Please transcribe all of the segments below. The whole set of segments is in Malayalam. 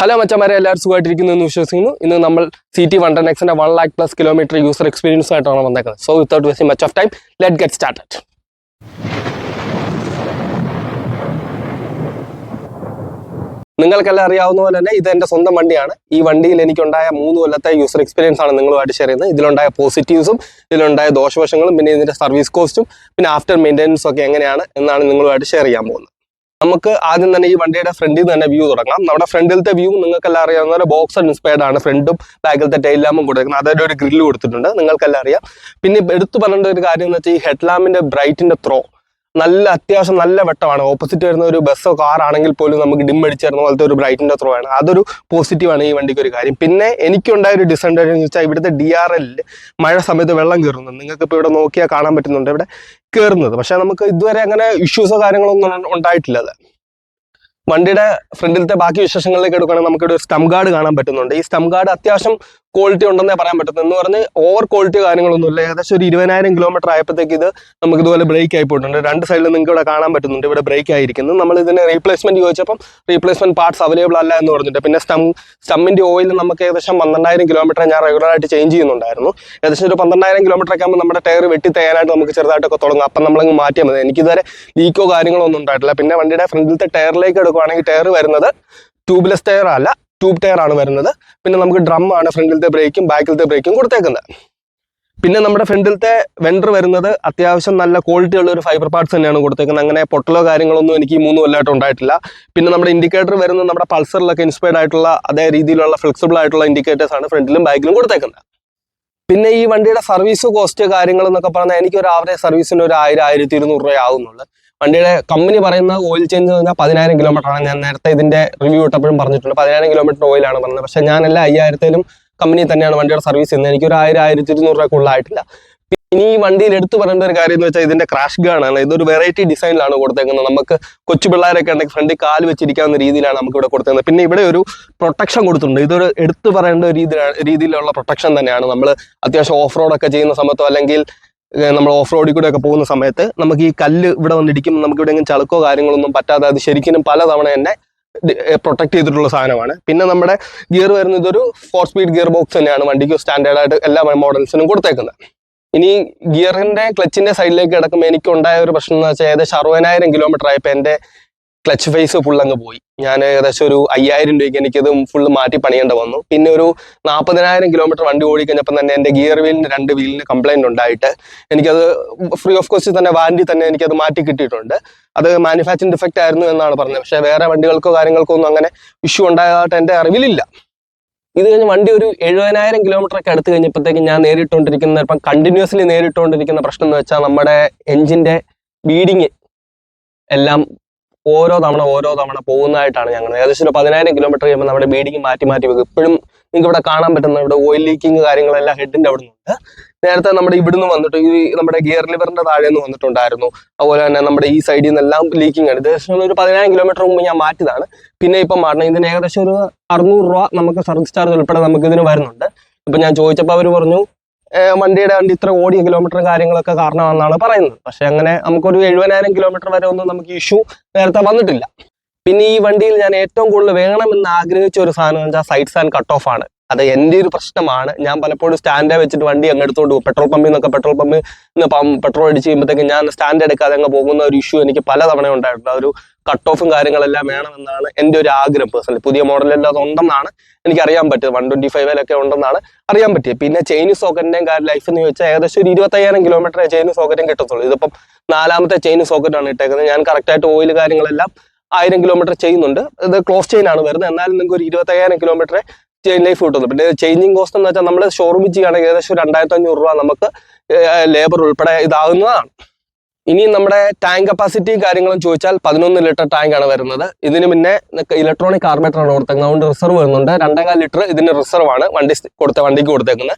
ഹലോ മച്ചന്മാരെ, എല്ലാവരും സുഖമായിട്ടിരിക്കുന്നു എന്ന് വിശ്വസിക്കുന്നു. ഇന്ന് നമ്മൾ CT110Xന്റെ 1 lakh plus kilometre user experience ആയിട്ടാണ് വന്നേക്കുന്നത്. So without wasting much of time, let get started. നിങ്ങൾക്കെല്ലാം അറിയാവുന്ന പോലെ തന്നെ ഇത് എൻ്റെ സ്വന്തം വണ്ടിയാണ്. ഈ വണ്ടിയിൽ എനിക്കുണ്ടായ 3 കൊല്ലത്തെ യൂസർ എക്സ്പീരിയൻസ് ആണ് നിങ്ങളുമായിട്ട് ഷെയർ ചെയ്യുന്നത്. ഇതിലുണ്ടായ പോസിറ്റീവ്സും ഇതിലുണ്ടായ ദോഷവശങ്ങളും പിന്നെ ഇതിൻ്റെ സർവീസ് കോസ്റ്റും പിന്നെ ആഫ്റ്റർ മെയിൻ്റെനൻസും ഒക്കെ എങ്ങനെയാണ് എന്നാണ് നിങ്ങളുമായിട്ട് ഷെയർ ചെയ്യാൻ പോകുന്നത്. നമുക്ക് ആദ്യം തന്നെ ഈ വണ്ടിയുടെ ഫ്രണ്ടിൽ നിന്ന് തന്നെ വ്യൂ തുടങ്ങാം. നമ്മുടെ ഫ്രണ്ടിലത്തെ വ്യൂ നിങ്ങൾക്കെല്ലാം അറിയാവുന്ന പോലെ ബോക്സർ ഇൻസ്പയർഡ് ആണ്. ഫ്രണ്ടും ബാക്കിലത്തെ ടൈൽ ലാമ്പും കൊടുക്കുന്നത്, അതിൻ്റെ ഒരു ഗ്രില്ല് കൊടുത്തിട്ടുണ്ട്, നിങ്ങൾക്കെല്ലാം അറിയാം. പിന്നെ എടുത്തു പറയേണ്ട ഒരു കാര്യം എന്ന് വെച്ചാൽ ഈ ഹെഡ് ലാമ്പിന്റെ ബ്രൈറ്റിന്റെ ത്രോ അത്യാവശ്യം നല്ല വെട്ടമാണ്. ഓപ്പോസിറ്റ് വരുന്ന ഒരു ബസ്സോ കാർ ആണെങ്കിൽ പോലും നമുക്ക് ഡിം അടിച്ചു തരുന്ന പോലത്തെ ഒരു ബ്രൈറ്റിന്റെ ത്രോ ആണ്. അതൊരു പോസിറ്റീവാണ് ഈ വണ്ടിക്ക് ഒരു കാര്യം. പിന്നെ എനിക്കുണ്ടായ ഒരു ഡിസഡ്വാൻറ്റേജ് എന്ന് വെച്ചാൽ ഇവിടുത്തെ DRL മഴ സമയത്ത് വെള്ളം കയറുന്നു. നിങ്ങൾക്ക് ഇപ്പോൾ ഇവിടെ നോക്കിയാൽ കാണാൻ പറ്റുന്നുണ്ട് ഇവിടെ കയറുന്നത്. പക്ഷെ നമുക്ക് ഇതുവരെ അങ്ങനെ ഇഷ്യൂസോ കാര്യങ്ങളൊന്നും ഉണ്ടായിട്ടില്ല. അത് വണ്ടിയുടെ ഫ്രണ്ടിലത്തെ ബാക്കി വിശേഷങ്ങളിലേക്ക് എടുക്കുകയാണെങ്കിൽ നമുക്കിവിടെ ഒരു സ്റ്റം ഗാർഡ് കാണാൻ പറ്റുന്നുണ്ട്. ഈ സ്റ്റം ഗാർഡ് അത്യാവശ്യം ക്വാളിറ്റി ഉണ്ടെന്നേ പറയാൻ പറ്റുന്നത്. എന്ന് പറഞ്ഞ് ഓവർ ക്വാളിറ്റി കാര്യങ്ങളൊന്നുമില്ല. ഏകദേശം ഒരു 20,000 കിലോമീറ്റർ ആയപ്പോഴത്തേക്ക് ഇത് നമുക്ക് ഇതുപോലെ ബ്രേക്ക് ആയി പോയിട്ടുണ്ട്. രണ്ട് സൈഡിൽ നിങ്ങൾക്ക് ഇവിടെ കാണാൻ പറ്റുന്നുണ്ട് ഇവിടെ ബ്രേക്ക് ആയിരിക്കുന്നത്. നമ്മൾ ഇതിന് റീപ്ലേസ്മെന്റ് ചോദിച്ചപ്പം റീപ്ലേസ്മെന്റ് പാർട്സ് അവൈലബിൾ അല്ല എന്ന് പറഞ്ഞിട്ട്. പിന്നെ സ്റ്റമ്മിന്റെ ഓയിൽ നമുക്ക് ഏകദേശം 12,000 കിലോമീറ്റർ ഞാൻ റെഗുലറായിട്ട് ചേഞ്ച് ചെയ്യുന്നുണ്ടായിരുന്നു. ഏകദേശം ഒരു 12,000 കിലോമീറ്റർ ഒക്കെ ആകുമ്പോൾ നമ്മുടെ ടയർ വെട്ടി തയ്യാനായിട്ട് നമുക്ക് ചെറുതായിട്ടൊക്കെ തുടങ്ങും. അപ്പം നമ്മളങ്ങ് മാറ്റിയാൽ മതി. എനിക്കിതുവരെ ലീക്കോ കാര്യങ്ങളോ ഒന്നും ഉണ്ടായിട്ടില്ല. പിന്നെ വണ്ടിയുടെ ഫ്രണ്ടിലത്തെ ടയറിലേക്ക് എടുക്കുകയാണെങ്കിൽ ടയർ വരുന്നത് ട്യൂബ്ലെസ് ടയർ അല്ല, ട്യൂബ് ടയർ ആണ് വരുന്നത്. പിന്നെ നമുക്ക് ഡ്രം ആണ് ഫ്രണ്ടിലത്തെ ബ്രേക്കും ബാക്കിലത്തെ ബ്രേക്കും കൊടുത്തേക്കുന്നത്. പിന്നെ നമ്മുടെ ഫ്രണ്ടിലത്തെ വെൻഡർ വരുന്നത് അത്യാവശ്യം നല്ല ക്വാളിറ്റി ഉള്ള ഒരു ഫൈബർ പാർട്സ് തന്നെയാണ് കൊടുത്തേക്കുന്നത്. അങ്ങനെ പൊട്ടലോ കാര്യങ്ങളൊന്നും എനിക്ക് 3 കൊല്ലമായിട്ട് ഉണ്ടായിട്ടില്ല. പിന്നെ നമ്മുടെ ഇൻഡിക്കേറ്റർ വരുന്നത് നമ്മുടെ പൾസറിലൊക്കെ ഇൻസ്പയർഡ് ആയിട്ടുള്ള അതേ രീതിയിലുള്ള ഫ്ലെക്സിബിൾ ആയിട്ടുള്ള ഇൻഡിക്കേറ്റേഴ്സ് ആണ് ഫ്രണ്ടിലും ബാക്കിലും കൊടുത്തേക്കുന്നത്. പിന്നെ ഈ വണ്ടിയുടെ സർവീസ് കോസ്റ്റ് കാര്യങ്ങൾ എന്നൊക്കെ പറഞ്ഞാൽ എനിക്കൊരു ആവറേജ് സർവീസിന് ഒരു 1000-1200 രൂപ ആവുന്നുള്ളൂ. വണ്ടിയുടെ കമ്പനി പറയുന്ന ഓയിൽ ചേഞ്ച് എന്ന് പറഞ്ഞാൽ 10,000 കിലോമീറ്റർ ആണ്. ഞാൻ നേരത്തെ ഇതിന്റെ റിവ്യൂ ഇട്ടപ്പോഴും പറഞ്ഞിട്ടുണ്ട് 10,000 കിലോമീറ്റർ ഓയിലാണ് പറഞ്ഞത്. പക്ഷെ ഞാൻ എല്ലാ 5,000-ലും കമ്പനി തന്നെയാണ് വണ്ടിയുടെ സർവീസ് ചെയ്യുന്നത്. എനിക്കൊരു 1000-1200 രൂപക്കുള്ളായിട്ടില്ല. ഇനി ഈ വണ്ടിയിൽ എടുത്തു പറയേണ്ട ഒരു കാര്യം എന്ന് വെച്ചാൽ ഇതിന്റെ ക്രാഷ് ഗാർഡാണ്. ഇതൊരു വെറൈറ്റി ഡിസൈനിലാണ് കൊടുത്തേക്കുന്നത്. നമുക്ക് കൊച്ചു പിള്ളേരൊക്കെ ഉണ്ടെങ്കിൽ ഫ്രണ്ടിൽ കാല് വെച്ചിരിക്കാവുന്ന രീതിയിലാണ് നമുക്ക് ഇവിടെ കൊടുത്തേക്കുന്നത്. പിന്നെ ഇവിടെ ഒരു പ്രൊട്ടക്ഷൻ കൊടുത്തിട്ടുണ്ട്. ഇതൊരു എടുത്തു പറയേണ്ട രീതിയിലുള്ള പ്രൊട്ടക്ഷൻ തന്നെയാണ്. നമ്മൾ അത്യാവശ്യം ഓഫ് റോഡൊക്കെ ചെയ്യുന്ന സമയത്തോ അല്ലെങ്കിൽ നമ്മൾ ഓഫ് റോഡിൽ കൂടെ ഒക്കെ പോകുന്ന സമയത്ത് നമുക്ക് ഈ കല്ല് ഇവിടെ വന്നിടിക്കും. നമുക്ക് ഇവിടെ ചളുക്കോ കാര്യങ്ങളൊന്നും പറ്റാതെ അത് ശരിക്കും പലതവണ തന്നെ പ്രൊട്ടക്ട് ചെയ്തിട്ടുള്ള സാധനമാണ്. പിന്നെ നമ്മുടെ ഗിയർ വരുന്നത് ഇതൊരു 4 സ്പീഡ് ഗിയർ ബോക്സ് തന്നെയാണ് വണ്ടിക്ക് സ്റ്റാൻഡേർഡായിട്ട് എല്ലാ മോഡൽസിനും കൊടുത്തേക്കുന്നത്. ഇനി ഗിയറിന്റെ ക്ലച്ചിന്റെ സൈഡിലേക്ക് കിടക്കുമ്പോൾ എനിക്കുണ്ടായ ഒരു പ്രശ്നം എന്ന് വെച്ചാൽ ഏകദേശം 60,000 കിലോമീറ്റർ ആയപ്പോൾ എൻ്റെ ക്ലച്ച് ഫേസ് ഫുൾ അങ്ങ് പോയി. ഞാൻ ഏകദേശം ഒരു 5,000 രൂപയ്ക്ക് എനിക്കത് ഫുള്ള് മാറ്റി പണിയേണ്ട വന്നു. പിന്നെ ഒരു 40,000 കിലോമീറ്റർ വണ്ടി ഓടിക്കഴിഞ്ഞപ്പോൾ തന്നെ എൻ്റെ ഗിയർ വീലിന് 2 വീലിന് കംപ്ലൈൻറ്റ് ഉണ്ടായിട്ട് എനിക്കത് ഫ്രീ ഓഫ് കോസ്റ്റ് തന്നെ വാറണ്ടി തന്നെ എനിക്കത് മാറ്റി കിട്ടിയിട്ടുണ്ട്. അത് മാനുഫാക്ചറിങ് ഡിഫക്റ്റ് ആയിരുന്നു എന്നാണ് പറഞ്ഞത്. പക്ഷേ വേറെ വണ്ടികൾക്കോ കാര്യങ്ങൾക്കോ ഒന്നും അങ്ങനെ ഇഷ്യൂ ഉണ്ടായതായിട്ട് എൻ്റെ അറിവിലില്ല. ഇത് കഴിഞ്ഞ് വണ്ടി ഒരു 70,000 കിലോമീറ്റർ ഒക്കെ അടുത്ത് കഴിഞ്ഞപ്പോഴത്തേക്ക് ഞാൻ നേരിട്ടുകൊണ്ടിരിക്കുന്ന ഇപ്പം കണ്ടിന്യൂസ്ലി നേരിട്ടുകൊണ്ടിരിക്കുന്ന പ്രശ്നം എന്ന് വെച്ചാൽ നമ്മുടെ എഞ്ചിൻ്റെ ബീഡിങ് എല്ലാം ഓരോ തവണ പോകുന്നതായിട്ടാണ് ഞങ്ങൾ. ഏകദേശം ഒരു 10,000 കിലോമീറ്റർ കഴിയുമ്പോൾ നമ്മുടെ ബീഡിങ് മാറ്റി വെക്കും. ഇപ്പോഴും നിങ്ങൾക്ക് ഇവിടെ കാണാൻ പറ്റുന്ന ഇവിടെ ഓയിൽ ലീക്കിങ് കാര്യങ്ങളെല്ലാം ഹെഡിന്റെ അവിടെ നിന്നുണ്ട്. നേരത്തെ നമ്മുടെ ഇവിടുന്ന് വന്നിട്ട് ഈ നമ്മുടെ ഗിയർ ലിവറിന്റെ താഴെ നിന്ന് വന്നിട്ടുണ്ടായിരുന്നു. അതുപോലെ തന്നെ നമ്മുടെ ഈ സൈഡിൽ നിന്നെല്ലാം ലീക്കിങ് ആണ്. ഏകദേശം ഒരു 10,000 കിലോമീറ്റർ മുമ്പ് ഞാൻ മാറ്റിയതാണ്. പിന്നെ ഇപ്പം മാറണം. ഇതിന് ഏകദേശം ഒരു 600 രൂപ നമുക്ക് സർവീസ് ചാർജ് ഉൾപ്പെടെ നമുക്ക് ഇതിന് വരുന്നുണ്ട്. ഇപ്പം ഞാൻ ചോദിച്ചപ്പോൾ അവർ പറഞ്ഞു വണ്ടി ഇത്ര ഓടിയ കിലോമീറ്റർ കാര്യങ്ങളൊക്കെ കാരണമാണെന്നാണ് പറയുന്നത്. പക്ഷെ അങ്ങനെ നമുക്കൊരു 70,000 കിലോമീറ്റർ വരെ ഒന്നും നമുക്ക് ഇഷ്യൂ നേരത്തെ വന്നിട്ടില്ല. പിന്നെ ഈ വണ്ടിയിൽ ഞാൻ ഏറ്റവും കൂടുതൽ വേണമെന്ന് ആഗ്രഹിച്ച ഒരു സാധനം എന്ന് വെച്ചാൽ സൈഡ്സ് ആൻഡ് കട്ട് ഓഫ് ആണ്. അത് എൻ്റെ ഒരു പ്രശ്നമാണ്. ഞാൻ പലപ്പോഴും സ്റ്റാൻഡ് വെച്ചിട്ട് വണ്ടി അങ്ങ് എടുത്തുകൊണ്ട് പോകും. പെട്രോൾ പമ്പിൽ നിന്ന് പെട്രോൾ അടിച്ച് കഴിയുമ്പോഴത്തേക്ക് ഞാൻ സ്റ്റാൻഡ് എടുക്കാതെ അങ്ങ് പോകുന്ന ഒരു ഇഷ്യൂ എനിക്ക് പലതവണ ഉണ്ടായിട്ടുണ്ട്. ഒരു കട്ട് ഓഫും കാര്യങ്ങളെല്ലാം വേണമെന്നാണ് എൻ്റെ ഒരു ആഗ്രഹം. പേഴ്സണലി പുതിയ മോഡലെല്ലാം അത് ഉണ്ടെന്നാണ് എനിക്കറിയാൻ പറ്റിയത്. 125-ലൊക്കെ ഉണ്ടെന്നാണ് അറിയാൻ പറ്റിയത്. പിന്നെ ചെയിൻ സോക്കറ്റിൻ്റെയും ലൈഫ് എന്ന് ചോദിച്ചാൽ ഏകദേശം ഒരു 25,000 കിലോമീറ്റർ ചെയിൻ സോക്കറ്റും കിട്ടത്തുള്ളൂ. ഇതിപ്പം 4ാമത്തെ ചെയിൻ സോക്കറ്റാണ് ഇട്ടേക്കുന്നത്. ഞാൻ കറക്റ്റായിട്ട് ഓയിൽ കാര്യങ്ങളെല്ലാം 1000 കിലോമീറ്റർ ചെയ്യുന്നുണ്ട്. ഇത് ക്ലോസ് ചെയിൻ ആണ് വരുന്നത്. എന്നാലും നിങ്ങൾക്ക് ഒരു 25,000 കിലോമീറ്റർ ചെയിൻ ലൈഫ് കിട്ടുന്നു. പിന്നെ ചേഞ്ചിങ് കോസ്റ്റ് എന്ന് വെച്ചാൽ നമ്മൾ ഷോറൂമിൽ ചെയ്യുകയാണെങ്കിൽ ഏകദേശം 2,500 രൂപ നമുക്ക് ലേബർ ഉൾപ്പെടെ ഇതാകുന്നതാണ്. ഇനി നമ്മുടെ ടാങ്ക് കപ്പാസിറ്റി കാര്യങ്ങളും ചോദിച്ചാൽ 11 ലിറ്റർ ടാങ്കാണ് വരുന്നത്. ഇതിന് പിന്നെ ഇലക്ട്രോണിക് കാർബറേറ്ററാണ് കൊടുത്തേക്കുന്നത്. അതുകൊണ്ട് റിസർവ് വരുന്നുണ്ട്. 2.25 ലിറ്റർ ഇതിന് റിസർവാണ് വണ്ടിക്ക് കൊടുത്തേക്കുന്നത്.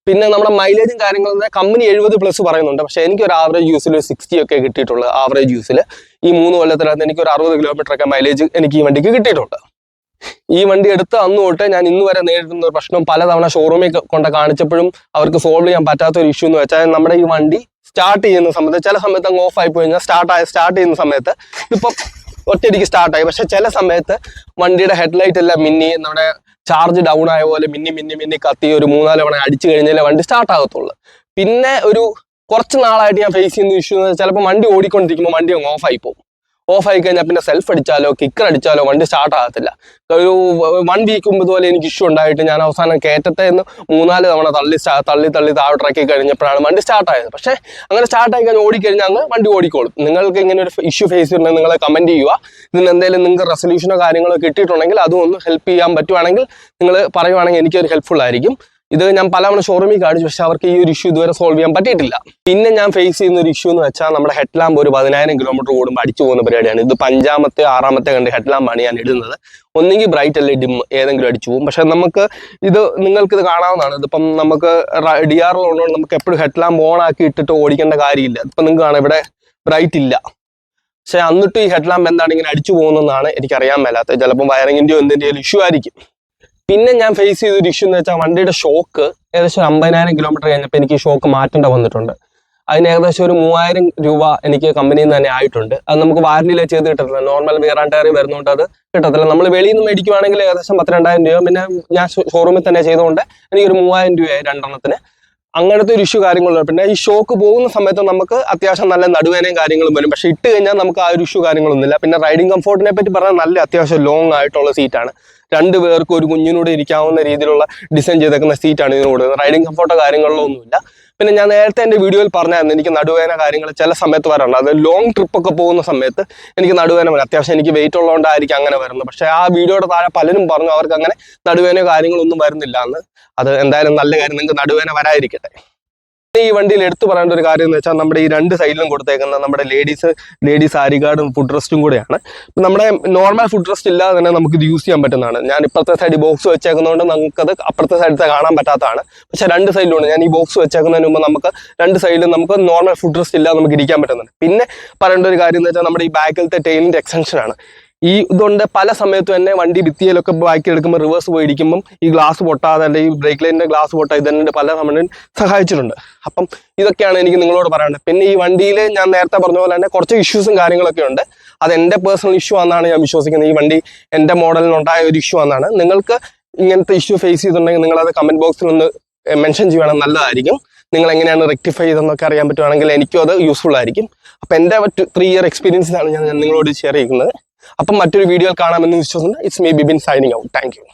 പിന്നെ നമ്മുടെ മൈലേജും കാര്യങ്ങളും കമ്പനി 70+ പറയുന്നുണ്ട്. പക്ഷേ എനിക്കൊരു ആവറേജ് യൂസിൽ 60 ഒക്കെ കിട്ടിയിട്ടുള്ളൂ. ആവറേജ് യൂസിൽ ഈ 3 കൊല്ലത്തിനകത്ത് എനിക്കൊരു 60 കിലോമീറ്റർ ഒക്കെ മൈലേജ് എനിക്ക് ഈ വണ്ടിക്ക് കിട്ടിയിട്ടുണ്ട്. ഈ വണ്ടി എടുത്ത് അന്ന് തൊട്ട് ഞാൻ ഇന്ന് വരെ നേരിടുന്ന ഒരു പ്രശ്നം പലതവണ ഷോറൂമിൽ കൊണ്ട് കാണിച്ചപ്പോഴും അവർക്ക് സോൾവ് ചെയ്യാൻ പറ്റാത്ത ഒരു ഇഷ്യൂ എന്ന് വെച്ചാൽ നമ്മുടെ ഈ വണ്ടി സ്റ്റാർട്ട് ചെയ്യുന്ന സമയത്ത് ചില സമയത്ത് അങ്ങ് ഓഫ് ആയി പോയി കഴിഞ്ഞാൽ സ്റ്റാർട്ട് ചെയ്യുന്ന സമയത്ത് ഇപ്പം ഒറ്റയടിക്ക് സ്റ്റാർട്ടായി. പക്ഷെ ചില സമയത്ത് വണ്ടിയുടെ ഹെഡ്ലൈറ്റ് എല്ലാം മിന്നി നമ്മുടെ ചാർജ് ഡൗൺ ആയ പോലെ മിന്നി കത്തി ഒരു 3-4 തവണ അടിച്ചു കഴിഞ്ഞാലേ വണ്ടി സ്റ്റാർട്ട് ആകത്തുള്ളൂ. പിന്നെ ഒരു കുറച്ച് നാളായിട്ട് ഞാൻ ഫേസ് ചെയ്യുന്ന ഇഷ്യൂ എന്ന് വെച്ചാൽ ചിലപ്പോൾ വണ്ടി ഓടിക്കൊണ്ടിരിക്കുമ്പോൾ വണ്ടി അങ്ങ് ഓഫായി പോകും. ഓഫായി കഴിഞ്ഞാൽ പിന്നെ സെൽഫ് അടിച്ചാലോ കിക്കർ അടിച്ചാലോ വണ്ടി സ്റ്റാർട്ട് ആകത്തില്ല. ഒരു 1 വീക്ക് മുമ്പ് പോലെ എനിക്ക് ഇഷ്യൂ ഉണ്ടായിട്ട് ഞാൻ അവസാനം കയറ്റത്തെ നിന്ന് 3-4 തവണ തള്ളി താഴോട്ടിറക്കി കഴിഞ്ഞപ്പോഴാണ് വണ്ടി സ്റ്റാർട്ടായത്. പക്ഷേ അങ്ങനെ സ്റ്റാർട്ടായി കഴിഞ്ഞാൽ ഓടിക്കഴിഞ്ഞാൽ അങ്ങ് വണ്ടി ഓടിക്കോളും. നിങ്ങൾക്ക് ഇങ്ങനെ ഒരു ഇഷ്യൂ ഫേസ് ചെയ്യുന്നുണ്ടെങ്കിൽ നിങ്ങൾ കമൻറ്റ് ചെയ്യുക. ഇതിന് എന്തെങ്കിലും നിങ്ങൾക്ക് റെസൊല്യൂഷനോ കാര്യങ്ങളോ കിട്ടിയിട്ടുണ്ടെങ്കിൽ അതും ഒന്ന് ഹെൽപ്പ് ചെയ്യാൻ പറ്റുവാണെങ്കിൽ നിങ്ങൾ പറയുവാണെങ്കിൽ എനിക്കൊരു ഹെൽപ്ഫുൾ ആയിരിക്കും. ഇത് ഞാൻ പലവണ ഷോറൂമിൽ കാണിച്ചു, പക്ഷെ അവർക്ക് ഈ ഒരു ഇഷ്യൂ ഇതുവരെ സോൾവ് ചെയ്യാൻ പറ്റിയിട്ടില്ല. പിന്നെ ഞാൻ ഫേസ് ചെയ്യുന്ന ഒരു ഇഷ്യൂ എന്ന് വെച്ചാൽ നമ്മുടെ ഹെഡ് ലാമ്പ് ഒരു 10,000 കിലോമീറ്റർ കൂടുമ്പോൾ അടിച്ചു പോകുന്ന പരിപാടിയാണ്. ഇത് 5-ാമത്തെ 6-ാമത്തെ കണ്ട് ഹെഡ് ലാമ്പാണ് ഞാൻ ഇടുന്നത്. ഒന്നെങ്കിൽ ബ്രൈറ്റ് അല്ലെ ഡിം ഏതെങ്കിലും അടിച്ചു പോകും. പക്ഷെ നമുക്ക് നിങ്ങൾക്കിത് കാണാവുന്നതാണ്. ഇതിപ്പം നമുക്ക് DRL ഉള്ളതുകൊണ്ട് നമുക്ക് എപ്പോഴും ഹെഡ് ലാമ്പ് ഓൺ ആക്കി ഇട്ടിട്ട് ഓടിക്കേണ്ട കാര്യമില്ല. ഇപ്പം നിങ്ങൾക്ക് കാണാം ഇവിടെ ബ്രൈറ്റ് ഇല്ല. പക്ഷെ എന്നിട്ട് ഈ ഹെഡ് ലാമ്പ് എന്താണ് ഇങ്ങനെ അടിച്ചു പോകുന്നതെന്നാണ് എനിക്കറിയാൻ മേലാത്തത്. ചിലപ്പം വയറിങ്ങിൻ്റെയോ എന്തിൻ്റെയോ ഇഷ്യൂ ആയിരിക്കും. പിന്നെ ഞാൻ ഫേസ് ചെയ്തൊരു ഇഷ്യൂ എന്ന് വെച്ചാൽ വണ്ടിയുടെ ഷോക്ക് ഏകദേശം 50,000 കിലോമീറ്റർ കഴിഞ്ഞപ്പോൾ എനിക്ക് ഷോക്ക് മാറ്റേണ്ട വന്നിട്ടുണ്ട്. അതിന് ഏകദേശം ഒരു 3,000 രൂപ എനിക്ക് കമ്പനിയിൽ നിന്ന് തന്നെ ആയിട്ടുണ്ട്. അത് നമുക്ക് വാറന്റിയിൽ ചെയ്ത് കിട്ടത്തില്ല. നോർമൽ വിയർ ആൻഡ് ടയർ വരുന്നതുകൊണ്ട് അത് കിട്ടത്തില്ല. നമ്മൾ വെളിയിൽ നിന്ന് മേടിക്കുവാണെങ്കിൽ ഏകദേശം 10,000-2,000 രൂപ. പിന്നെ ഞാൻ ഷോറൂമിൽ തന്നെ ചെയ്തുകൊണ്ട് എനിക്കൊരു 3,000 രൂപയായി 2 അങ്ങനത്തെ ഒരു ഇഷ്യൂ കാര്യങ്ങളുണ്ട്. പിന്നെ ഈ ഷോക്ക് പോകുന്ന സമയത്ത് നമുക്ക് അത്യാവശ്യം നല്ല നടുവേനയും കാര്യങ്ങളും വരും. പക്ഷെ ഇട്ട് കഴിഞ്ഞാൽ നമുക്ക് ആ ഒരു ഇഷ്യൂ കാര്യങ്ങളൊന്നുമില്ല. പിന്നെ റൈഡിങ് കംഫോർട്ടിനെ പറ്റി പറഞ്ഞാൽ നല്ല അത്യാവശ്യം ലോങ് ആയിട്ടുള്ള സീറ്റാണ്. 2 പേർക്ക് ഒരു കുഞ്ഞിനോട് ഇരിക്കാവുന്ന രീതിയിലുള്ള ഡിസൈൻ ചെയ്തേക്കുന്ന സീറ്റാണ് ഇതിനോട്. റൈഡിങ് കംഫോർട്ടോ കാര്യങ്ങളിലോ ഒന്നുമില്ല. പിന്നെ ഞാൻ നേരത്തെ എൻ്റെ വീഡിയോയിൽ പറഞ്ഞായിരുന്നു എനിക്ക് നടുവേന കാര്യങ്ങൾ ചില സമയത്ത് വരാറുണ്ട്. അത് ലോങ് ട്രിപ്പൊക്കെ പോകുന്ന സമയത്ത് എനിക്ക് നടുവേന വരും. അത്യാവശ്യം എനിക്ക് വെയിറ്റ് ഉള്ളതുകൊണ്ടായിരിക്കും അങ്ങനെ വരുന്നത്. പക്ഷേ ആ വീഡിയോയുടെ താഴെ പലരും പറഞ്ഞു അവർക്ക് അങ്ങനെ നടുവേനയോ കാര്യങ്ങളൊന്നും വരുന്നില്ല എന്ന്. അത് എന്തായാലും നല്ല കാര്യം, നിങ്ങൾക്ക് നടുവേന വരാതിരിക്കട്ടെ. ഈ വണ്ടിയിൽ എടുത്തു പറയേണ്ട ഒരു കാര്യം എന്ന് വെച്ചാൽ നമ്മുടെ ഈ 2 സൈഡിലും കൊടുത്തേക്കുന്ന നമ്മുടെ ലേഡീസ് ആരി ഗാർഡും ഫുഡ് റെസ്റ്റും കൂടെയാണ്. നമ്മുടെ നോർമൽ ഫുഡ് റെസ്റ്റ് ഇല്ലാതെ തന്നെ നമുക്ക് ഇത് യൂസ് ചെയ്യാൻ പറ്റുന്നതാണ്. ഞാൻ ഇപ്പുറത്തെ സൈഡിൽ ബോക്സ് വെച്ചേക്കുന്നതുകൊണ്ട് നമുക്കത് അപ്പുറത്തെ സൈഡിലത്തെ കാണാൻ പറ്റാത്തതാണ്. പക്ഷേ 2 സൈഡിലുണ്ട്. ഞാൻ ഈ ബോക്സ് വെച്ചേക്കുന്നതിന് മുമ്പ് നമുക്ക് 2 സൈഡിലും നമുക്ക് നോർമൽ ഫുഡ് റെസ്റ്റ് ഇല്ലാതെ നമുക്ക് ഇരിക്കാൻ പറ്റുന്നുണ്ട്. പിന്നെ പറയേണ്ട ഒരു കാര്യം എന്ന് വെച്ചാൽ നമ്മുടെ ഈ ബാക്കിലത്തെ ടെയിലിൻ്റെ എക്സ്റ്റൻഷനാണ്. ഇതുകൊണ്ട് പല സമയത്തും തന്നെ വണ്ടി ഭിത്തിയിലൊക്കെ ബാക്കി എടുക്കുമ്പോൾ റിവേഴ്സ് പോയി ഇടിക്കുമ്പം ഈ ഗ്ലാസ് പൊട്ടാതെ അല്ലെങ്കിൽ ബ്രേക്ക് ലൈനിൻ്റെ ഗ്ലാസ് പൊട്ടാതെ ഇതെന്നെ പല സമയം സഹായിച്ചിട്ടുണ്ട്. അപ്പം ഇതൊക്കെയാണ് എനിക്ക് നിങ്ങളോട് പറയാനുള്ളത്. പിന്നെ ഈ വണ്ടിയിൽ ഞാൻ നേരത്തെ പറഞ്ഞ പോലെ തന്നെ കുറച്ച് ഇഷ്യൂസും കാര്യങ്ങളൊക്കെ ഉണ്ട്. അത് എൻ്റെ പേഴ്സണൽ ഇഷ്യൂ ആണെന്നാണ് ഞാൻ വിശ്വസിക്കുന്നത്. ഈ വണ്ടി എൻ്റെ മോഡലിനുണ്ടായ ഒരു ഇഷ്യൂ ആണെന്നാണ്. നിങ്ങൾക്ക് ഇങ്ങനത്തെ ഇഷ്യൂ ഫേസ് ചെയ്തിട്ടുണ്ടെങ്കിൽ നിങ്ങളത് കമൻറ്റ് ബോക്സിൽ ഒന്ന് മെൻഷൻ ചെയ്യുകയാണെങ്കിൽ നല്ലതായിരിക്കും. നിങ്ങൾ എങ്ങനെയാണ് റെക്ടിഫൈ ചെയ്തെന്നൊക്കെ അറിയാൻ പറ്റുവാണെങ്കിൽ എനിക്കും അത് യൂസ്ഫുൾ ആയിരിക്കും. അപ്പം എൻ്റെ 3 ഇയർ എക്സ്പീരിയൻസിനാണ് ഞാൻ നിങ്ങളോട് ഷെയർ ചെയ്യുന്നത്. അപ്പം മറ്റൊരു വീഡിയോയിൽ കാണാമെന്ന് വിശ്വസിക്കുന്നു. It's me Bibin signing out. Thank you.